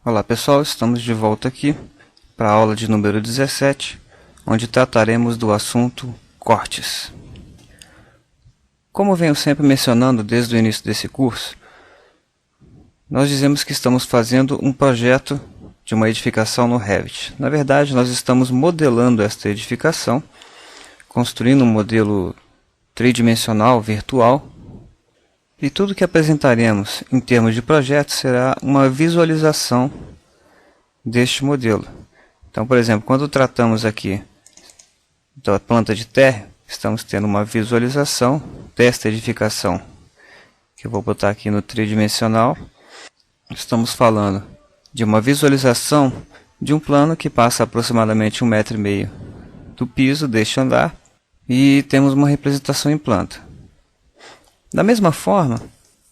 Olá pessoal, estamos de volta aqui para a aula de número 17, onde trataremos do assunto cortes. Como venho sempre mencionando desde o início desse curso, nós dizemos que estamos fazendo um projeto de uma edificação no Revit. Na verdade, nós estamos modelando esta edificação, construindo um modelo tridimensional virtual, e tudo que apresentaremos em termos de projeto será uma visualização deste modelo. Então, por exemplo, quando tratamos aqui da planta de térreo, estamos tendo uma visualização desta edificação, que eu vou botar aqui no tridimensional. Estamos falando de uma visualização de um plano que passa aproximadamente 1,5 m do piso deste andar, e temos uma representação em planta. Da mesma forma,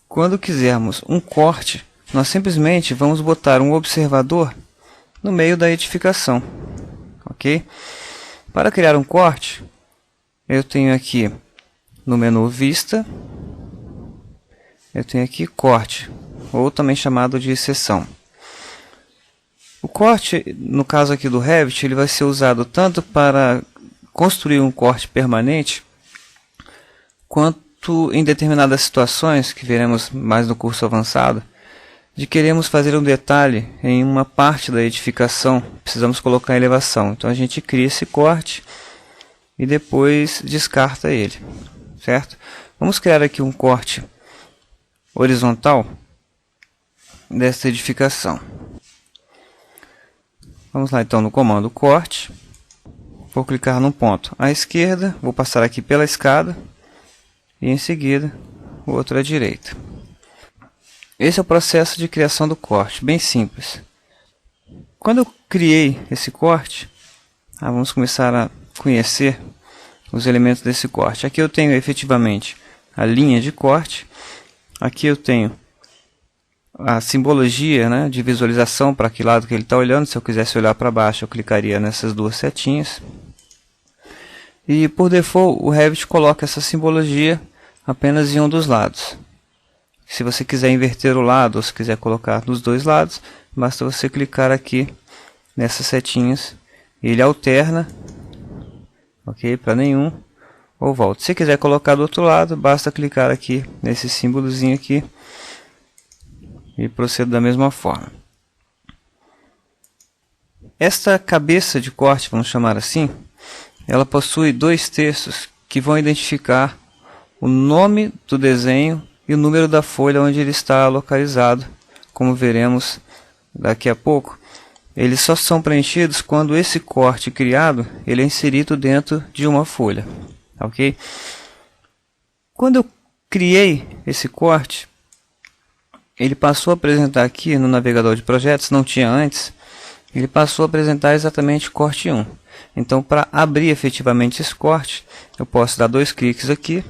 quando quisermos um corte, nós simplesmente vamos botar um observador no meio da edificação, ok? Para criar um corte, eu tenho aqui no menu Vista, eu tenho aqui Corte, ou também chamado de seção. O corte, no caso aqui do Revit, ele vai ser usado tanto para construir um corte permanente, quanto em determinadas situações, que veremos mais no curso avançado, de queremos fazer um detalhe em uma parte da edificação, precisamos colocar a elevação. Então a gente cria esse corte e depois descarta ele, certo? Vamos criar aqui um corte horizontal dessa edificação. Vamos lá então no comando corte, vou clicar num ponto à esquerda, vou passar aqui pela escada, e em seguida o outro à direita. Esse é o processo de criação do corte, bem simples. Quando eu criei esse corte, vamos começar a conhecer os elementos desse corte. Aqui eu tenho efetivamente a linha de corte, aqui eu tenho a simbologia, né, de visualização para que lado que ele está olhando. Se eu quisesse olhar para baixo, eu clicaria nessas duas setinhas. E por default o Revit coloca essa simbologia apenas em um dos lados. Se você quiser inverter o lado, ou se quiser colocar dos dois lados, basta você clicar aqui nessas setinhas e ele alterna, ok, para nenhum, ou volta. Se quiser colocar do outro lado, basta clicar aqui nesse símbolozinho aqui e proceder da mesma forma. Esta cabeça de corte, vamos chamar assim, ela possui dois textos que vão identificar o nome do desenho e o número da folha onde ele está localizado. Como veremos daqui a pouco, eles só são preenchidos quando esse corte criado ele é inserido dentro de uma folha, ok? Quando eu criei esse corte, ele passou a apresentar aqui no navegador de projetos, não tinha antes, ele passou a apresentar exatamente corte 1. Então, para abrir efetivamente esse corte, eu posso dar dois cliques aqui,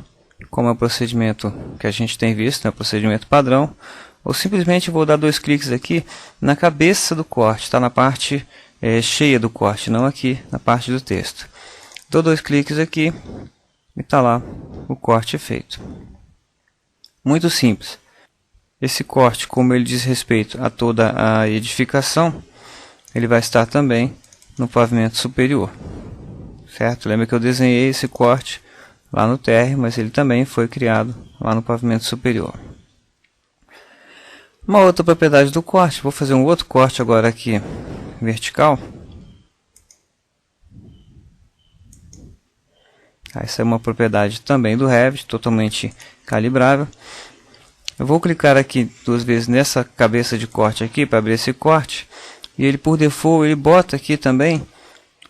como é o procedimento que a gente tem visto, é o procedimento padrão, ou simplesmente vou dar dois cliques aqui na cabeça do corte, está na parte cheia do corte, não aqui na parte do texto. Dou dois cliques aqui e está lá o corte feito. Muito simples. Esse corte, como ele diz respeito a toda a edificação, ele vai estar também no pavimento superior, certo? Lembra que eu desenhei esse corte lá no térreo, mas ele também foi criado lá no pavimento superior. Uma outra propriedade do corte, vou fazer um outro corte agora aqui vertical. Essa é uma propriedade também do Revit, totalmente calibrável. Eu vou clicar aqui duas vezes nessa cabeça de corte aqui para abrir esse corte. E ele por default ele bota aqui também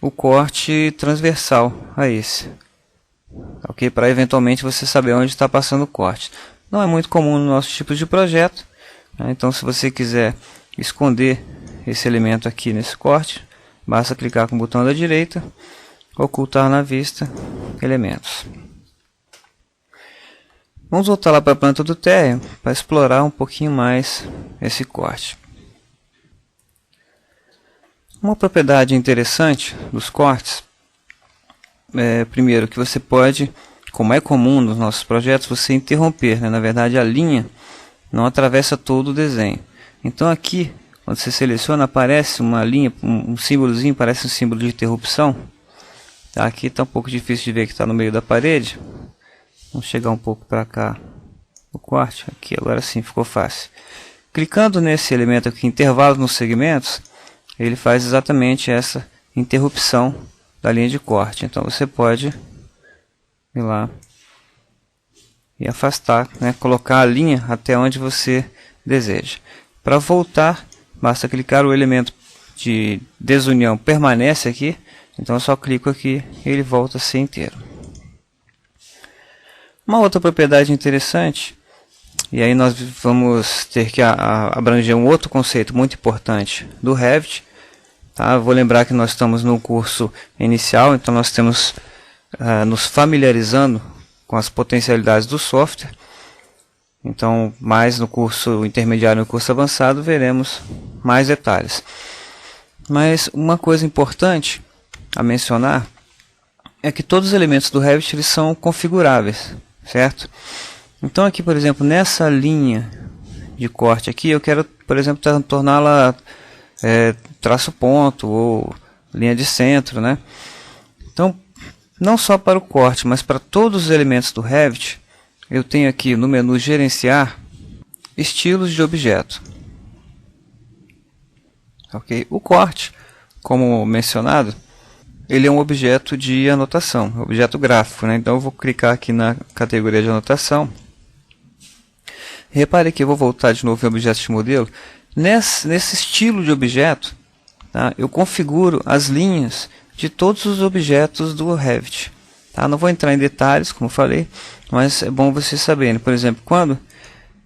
o corte transversal a esse, ok? Para eventualmente você saber onde está passando o corte. Não é muito comum no nosso tipo de projeto, né? Então se você quiser esconder esse elemento aqui nesse corte, basta clicar com o botão da direita, ocultar na vista elementos. Vamos voltar lá para a planta do térreo para explorar um pouquinho mais esse corte. Uma propriedade interessante dos cortes é, primeiro, que você pode, como é comum nos nossos projetos, você interromper, né? Na verdade, a linha não atravessa todo o desenho. Então aqui, quando você seleciona, aparece uma linha, um símbolozinho, parece um símbolo de interrupção. Tá? Aqui está um pouco difícil de ver que está no meio da parede. Vamos chegar um pouco para cá no corte. Aqui, agora sim, ficou fácil. Clicando nesse elemento aqui, intervalo nos segmentos, ele faz exatamente essa interrupção da linha de corte. Então você pode ir lá e afastar, né? Colocar a linha até onde você deseja. Para voltar, basta clicar, o elemento de desunião permanece aqui, então eu só clico aqui e ele volta a ser inteiro. Uma outra propriedade interessante, e aí nós vamos ter que abranger um outro conceito muito importante do Revit. Tá? Vou lembrar que nós estamos no curso inicial, então nós temos nos familiarizando com as potencialidades do software. Então, mais no curso intermediário e no curso avançado, veremos mais detalhes. Mas uma coisa importante a mencionar é que todos os elementos do Revit eles são configuráveis, certo? Então aqui, por exemplo, nessa linha de corte aqui, eu quero, por exemplo, torná-la traço ponto ou linha de centro, né? Então, não só para o corte, mas para todos os elementos do Revit, eu tenho aqui no menu gerenciar estilos de objeto. Okay? O corte, como mencionado, ele é um objeto de anotação, objeto gráfico, né? Então eu vou clicar aqui na categoria de anotação. Repare que eu vou voltar de novo em objetos de modelo. Nesse estilo de objeto, tá? Eu configuro as linhas de todos os objetos do Revit. Tá? Não vou entrar em detalhes, como falei, mas é bom vocês saberem. Por exemplo, quando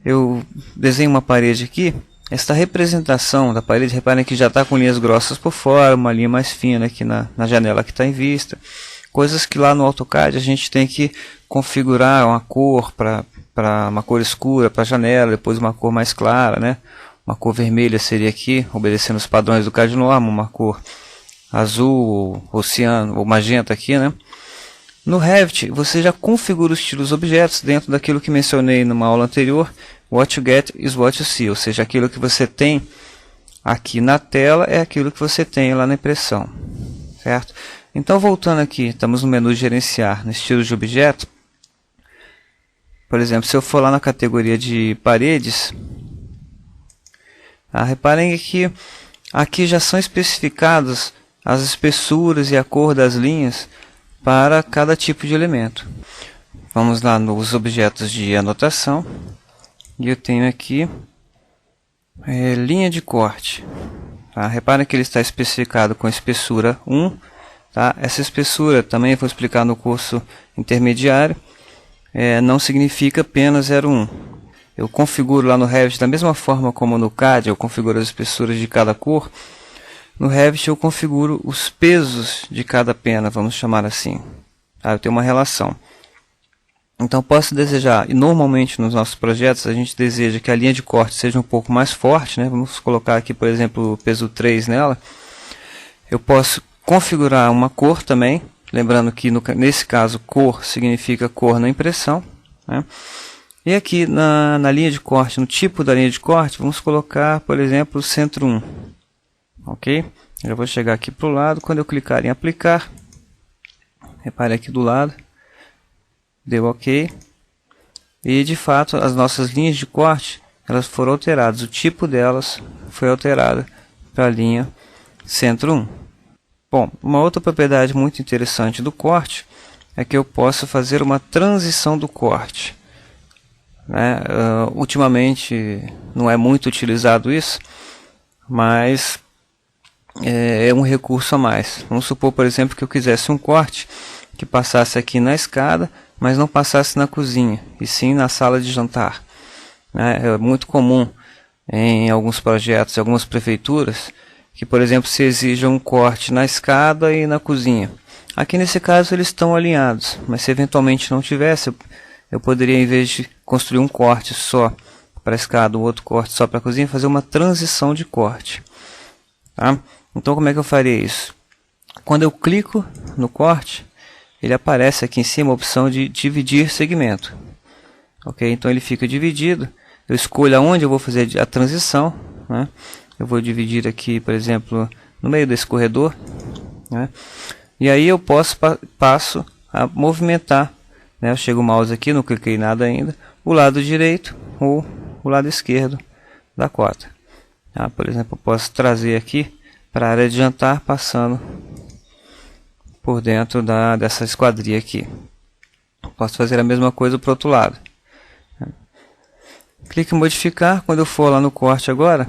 eu desenho uma parede aqui, esta representação da parede, reparem que já está com linhas grossas por fora, uma linha mais fina aqui na janela que está em vista. Coisas que lá no AutoCAD a gente tem que configurar uma cor para uma cor escura para a janela, depois uma cor mais clara, né? Uma cor vermelha seria aqui, obedecendo os padrões do CAD normal, uma cor azul, oceano ou magenta aqui, né? No Revit, você já configura os estilos objetos dentro daquilo que mencionei numa aula anterior. What you get is what you see, ou seja, aquilo que você tem aqui na tela é aquilo que você tem lá na impressão, certo? Então, voltando aqui, estamos no menu gerenciar, no estilo de objeto. Por exemplo, se eu for lá na categoria de paredes, reparem que aqui já são especificadas as espessuras e a cor das linhas para cada tipo de elemento. Vamos lá nos objetos de anotação. E eu tenho aqui linha de corte. Tá? Reparem que ele está especificado com espessura 1. Tá? Essa espessura também vou explicar no curso intermediário. Não significa apenas 0,1. Eu configuro lá no Revit da mesma forma como no CAD, eu configuro as espessuras de cada cor. No Revit eu configuro os pesos de cada pena, vamos chamar assim. Tá? Eu tenho uma relação. Então posso desejar, e normalmente nos nossos projetos a gente deseja que a linha de corte seja um pouco mais forte, né? Vamos colocar aqui, por exemplo, o peso 3 nela. Eu posso configurar uma cor também, lembrando que nesse caso cor significa cor na impressão, né? E aqui na linha de corte, no tipo da linha de corte, vamos colocar, por exemplo, centro 1. Ok? Eu vou chegar aqui para o lado, quando eu clicar em aplicar, repare aqui do lado, deu ok, e de fato as nossas linhas de corte elas foram alteradas, o tipo delas foi alterado para a linha centro 1. Bom, uma outra propriedade muito interessante do corte é que eu posso fazer uma transição do corte, né? Ultimamente não é muito utilizado isso, mas é um recurso a mais. Vamos supor, por exemplo, que eu quisesse um corte que passasse aqui na escada, mas não passasse na cozinha, e sim na sala de jantar. É muito comum em alguns projetos, em algumas prefeituras, que, por exemplo, se exija um corte na escada e na cozinha. Aqui nesse caso eles estão alinhados, mas se eventualmente não tivesse, eu poderia, em vez de construir um corte só para a escada, outro corte só para a cozinha, fazer uma transição de corte. Tá? Então como é que eu faria isso? Quando eu clico no corte, ele aparece aqui em cima a opção de dividir segmento. Ok? Então ele fica dividido. Eu escolho aonde eu vou fazer a transição, né? eu vou dividir aqui, por exemplo, no meio desse corredor, né? E aí eu passo a movimentar, né? Eu chego o mouse aqui, não cliquei em nada ainda, o lado direito ou o lado esquerdo da cota. Tá? Por exemplo, eu posso trazer aqui para a área de jantar, passando por dentro dessa esquadria aqui. Posso fazer a mesma coisa para o outro lado. Clique em modificar. Quando eu for lá no corte agora,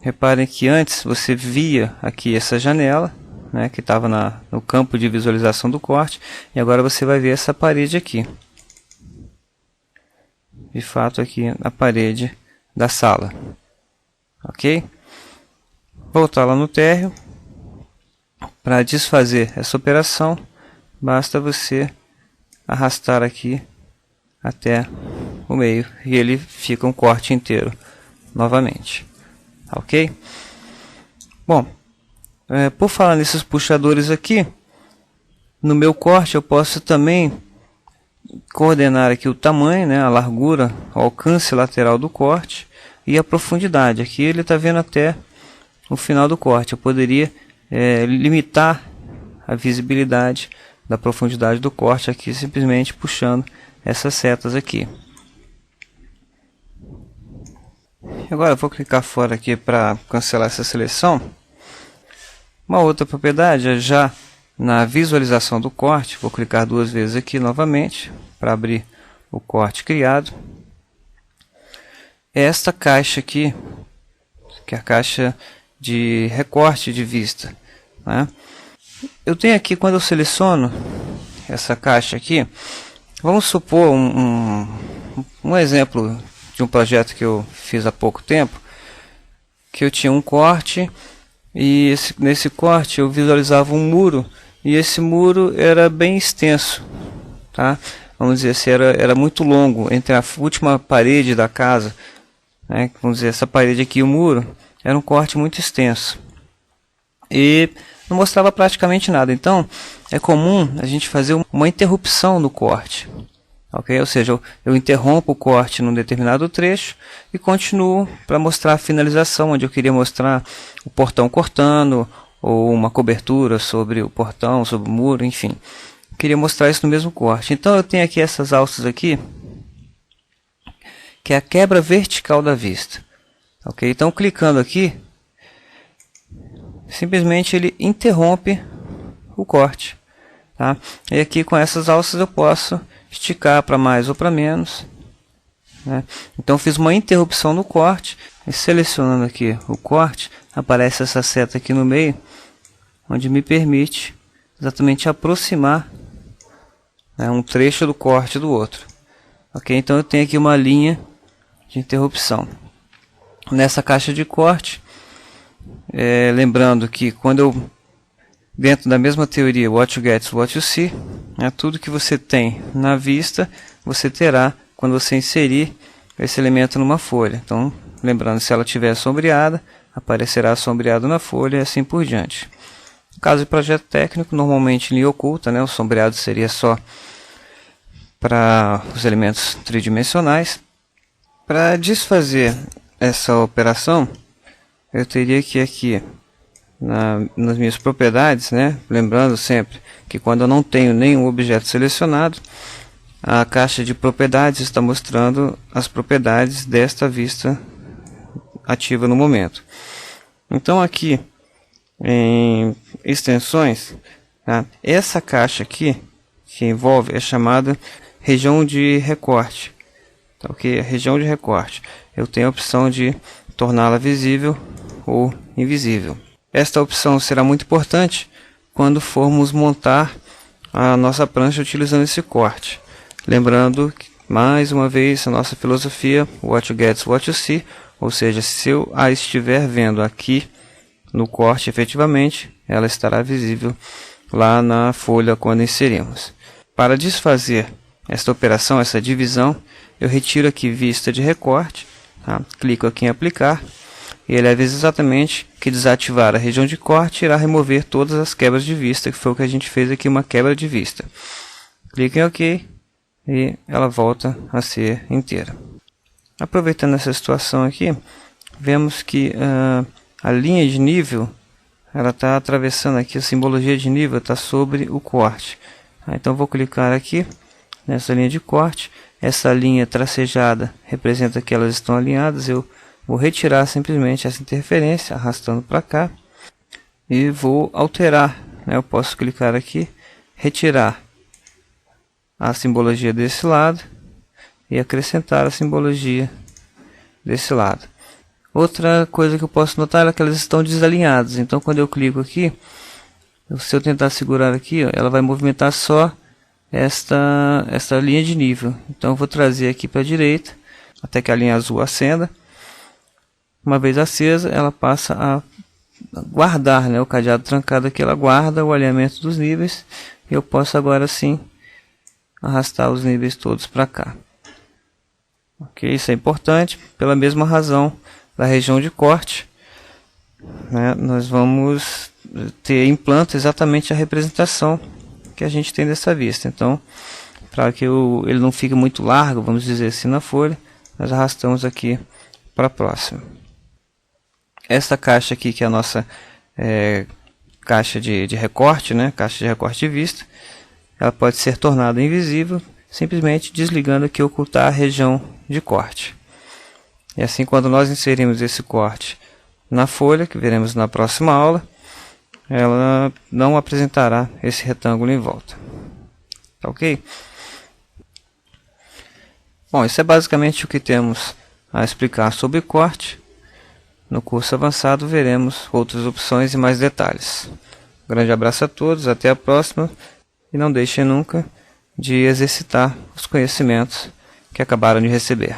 reparem que antes você via aqui essa janela, né, que estava no campo de visualização do corte, e agora você vai ver essa parede aqui. De fato, aqui na parede da sala. Ok? Voltar lá no térreo. Para desfazer essa operação, basta você arrastar aqui até o meio e ele fica um corte inteiro novamente. Ok? Bom, por falar nesses puxadores aqui, no meu corte eu posso também coordenar aqui o tamanho, né, a largura, o alcance lateral do corte e a profundidade. Aqui ele está vendo até o final do corte. Eu poderia limitar a visibilidade da profundidade do corte aqui simplesmente puxando essas setas aqui. Agora eu vou clicar fora aqui para cancelar essa seleção. Uma outra propriedade é já na visualização do corte. Vou clicar 2 vezes aqui novamente para abrir o corte criado. Esta caixa aqui, que é a caixa de recorte de vista, né? Eu tenho aqui, quando eu seleciono essa caixa aqui, vamos supor um exemplo de um projeto que eu fiz há pouco tempo, que eu tinha um corte e nesse corte eu visualizava um muro e esse muro era bem extenso, tá? Vamos dizer assim, era muito longo entre a última parede da casa, né? Vamos dizer, essa parede aqui e o muro era um corte muito extenso e não mostrava praticamente nada. Então é comum a gente fazer uma interrupção no corte, ok? Ou seja, eu interrompo o corte num determinado trecho e continuo para mostrar a finalização, onde eu queria mostrar o portão cortando ou uma cobertura sobre o portão, sobre o muro, enfim. Eu queria mostrar isso no mesmo corte. Então eu tenho aqui essas alças aqui, que é a quebra vertical da vista, ok? Então clicando aqui, simplesmente ele interrompe o corte, tá? E aqui com essas alças eu posso esticar para mais ou para menos, né? Então fiz uma interrupção no corte e selecionando aqui o corte, aparece essa seta aqui no meio, onde me permite exatamente aproximar, né, um trecho do corte do outro, ok? Então eu tenho aqui uma linha de interrupção nessa caixa de corte. Lembrando que quando eu, dentro da mesma teoria, what you get is what you see, né, tudo que você tem na vista, você terá quando você inserir esse elemento numa folha. Então, lembrando, se ela estiver sombreada, aparecerá sombreado na folha e assim por diante. No caso de projeto técnico, normalmente linha oculta, né, o sombreado seria só para os elementos tridimensionais. Para desfazer essa operação, eu teria que aqui nas minhas propriedades, né? Lembrando sempre que quando eu não tenho nenhum objeto selecionado, a caixa de propriedades está mostrando as propriedades desta vista ativa no momento. Então aqui em extensões, tá? Essa caixa aqui que envolve é chamada região de recorte, tá, ok? Região de recorte. Eu tenho a opção de torná-la visível ou invisível. Esta opção será muito importante quando formos montar a nossa prancha utilizando esse corte. Lembrando que, mais uma vez, a nossa filosofia, what you get is what you see, ou seja, se eu a estiver vendo aqui no corte efetivamente, ela estará visível lá na folha quando inserimos. Para desfazer esta operação, essa divisão, eu retiro aqui vista de recorte, tá? Clico aqui em aplicar e ele avisa exatamente que desativar a região de corte irá remover todas as quebras de vista, que foi o que a gente fez aqui, uma quebra de vista. Clique em OK e ela volta a ser inteira. Aproveitando essa situação aqui, vemos que a linha de nível, ela está atravessando aqui, a simbologia de nível está sobre o corte. Então vou clicar aqui nessa linha de corte. Essa linha tracejada representa que elas estão alinhadas. Eu vou retirar simplesmente essa interferência, arrastando para cá. E vou alterar, né? Eu posso clicar aqui, retirar a simbologia desse lado e acrescentar a simbologia desse lado. Outra coisa que eu posso notar é que elas estão desalinhadas. Então quando eu clico aqui, se eu tentar segurar aqui, ó, ela vai movimentar só esta linha de nível. Então eu vou trazer aqui para a direita, até que a linha azul acenda. Uma vez acesa, ela passa a guardar, né, o cadeado trancado aqui, ela guarda o alinhamento dos níveis. E eu posso agora sim arrastar os níveis todos para cá. Ok, isso é importante, pela mesma razão da região de corte, né, nós vamos ter em planta exatamente a representação que a gente tem dessa vista. Então, para que ele não fique muito largo, vamos dizer assim, na folha, nós arrastamos aqui para a próxima. Essa caixa aqui, que é a nossa caixa de recorte, né, caixa de recorte de vista, ela pode ser tornada invisível simplesmente desligando aqui, ocultar a região de corte. E assim, quando nós inserimos esse corte na folha, que veremos na próxima aula, ela não apresentará esse retângulo em volta. Tá ok? Bom, isso é basicamente o que temos a explicar sobre corte. No curso avançado veremos outras opções e mais detalhes. Um grande abraço a todos, até a próxima, e não deixem nunca de exercitar os conhecimentos que acabaram de receber.